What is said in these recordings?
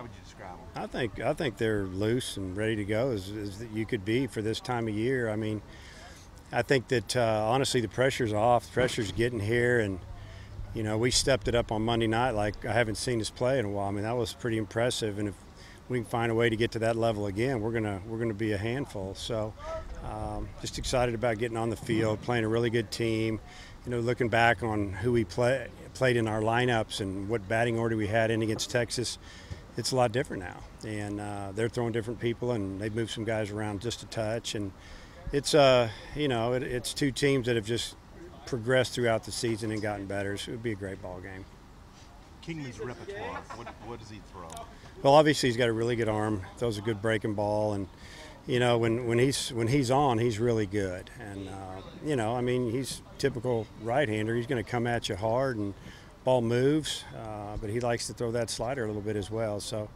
How would you describe them? I think they're loose and ready to go as that you could be for this time of year. I mean, I think that honestly the pressure's off. The pressure's getting here, and we stepped it up on Monday night like I haven't seen us play in a while. I mean, that was pretty impressive, and if we can find a way to get to that level again, we're gonna be a handful. So, just excited about getting on the field, playing a really good team. Looking back on who we played in our lineups and what batting order we had in against Texas, it's a lot different now. And they're throwing different people, and they've moved some guys around just a touch. And it's it's two teams that have just progressed throughout the season and gotten better. So it would be a great ball game. Kingman's repertoire. What does he throw? Well, obviously he's got a really good arm, throws a good breaking ball, and when he's on, he's really good. And I mean, he's typical right-hander. He's going to come at you hard, and ball moves, but he likes to throw that slider a little bit as well. So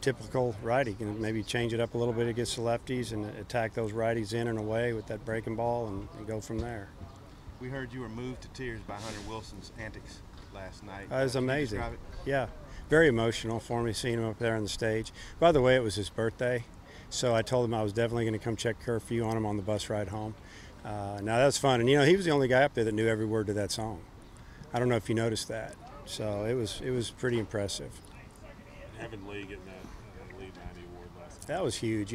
typical righty, can maybe change it up a little bit against the lefties and attack those righties in and away with that breaking ball and go from there. We heard you were moved to tears by Hunter Wilson's antics last night. It was amazing. Can you describe it? Yeah, very emotional for me seeing him up there on the stage. By the way, it was his birthday, so I told him I was definitely going to come check curfew on him on the bus ride home. Now that's fun, and he was the only guy up there that knew every word to that song. I don't know if you noticed that. So it was pretty impressive. Evan Lee getting that Lee 90 award last night. That was huge.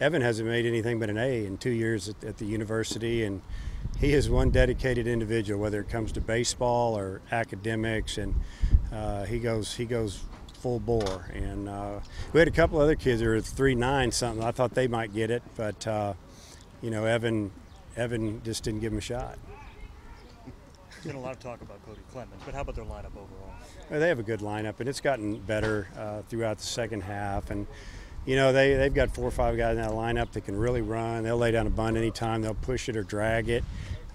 Evan hasn't made anything but an A in 2 years at the university, and he is one dedicated individual, whether it comes to baseball or academics, and he goes full bore. And we had a couple other kids that were 3.9 something. I thought they might get it, but Evan just didn't give him a shot. There's been a lot of talk about Cody Clemens, but how about their lineup overall? Well, they have a good lineup, and it's gotten better throughout the second half. And they've got 4 or 5 guys in that lineup that can really run. They'll lay down a bunt anytime. They'll push it or drag it.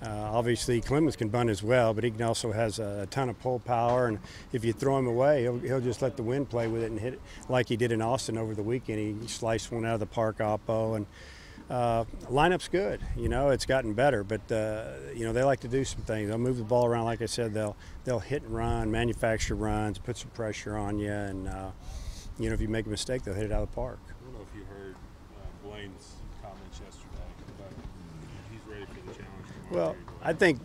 Obviously, Clemens can bunt as well, but he also has a ton of pull power. And if you throw him away, he'll just let the wind play with it and hit it like he did in Austin over the weekend. He sliced one out of the park oppo, and lineup's good. It's gotten better, but they like to do some things. They'll move the ball around, like I said. They'll hit and run, manufacture runs, put some pressure on you, and if you make a mistake, they'll hit it out of the park. I don't know if you heard Blaine's comments yesterday, but he's ready for the challenge tomorrow. Well, I think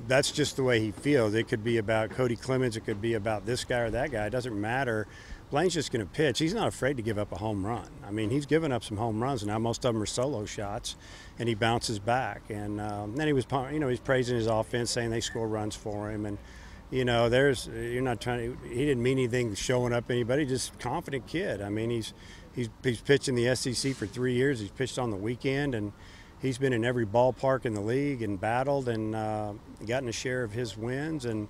that's just the way he feels. It could be about Cody Clemens. It could be about this guy or that guy. It doesn't matter. Blaine's just going to pitch. He's not afraid to give up a home run. I mean, he's given up some home runs now. Most of them are solo shots, and he bounces back. And then he was praising his offense, saying they score runs for him. And you're not trying to. He didn't mean anything showing up anybody. Just confident kid. I mean, he's pitched in the SEC for 3 years. He's pitched on the weekend, and he's been in every ballpark in the league and battled and gotten a share of his wins and.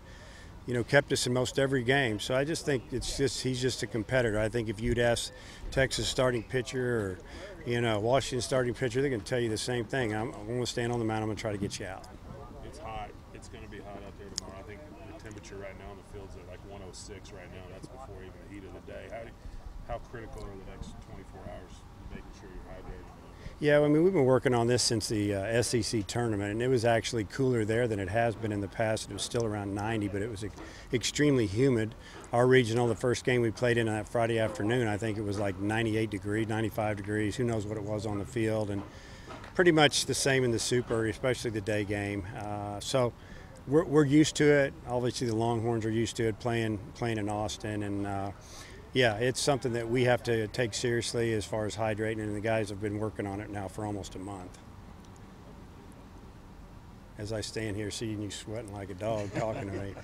Kept us in most every game. So I just think he's just a competitor. I think if you'd ask Texas starting pitcher or, Washington starting pitcher, they're going to tell you the same thing. I'm going to stand on the mound. I'm going to try to get you out. It's hot. It's going to be hot out there tomorrow. I think the temperature right now in the field's at like 106 right now. That's before even the heat of the day. How critical are the next 24 hours making sure you're hydrated? Yeah, I mean, we've been working on this since the SEC tournament, and it was actually cooler there than it has been in the past. It was still around 90, but it was extremely humid. Our regional, the first game we played in that Friday afternoon, I think it was like 98 degrees, 95 degrees. Who knows what it was on the field, and pretty much the same in the Super, especially the day game. So we're used to it. Obviously, the Longhorns are used to it playing in Austin, and yeah, it's something that we have to take seriously as far as hydrating, and the guys have been working on it now for almost a month. As I stand here seeing you sweating like a dog talking to me.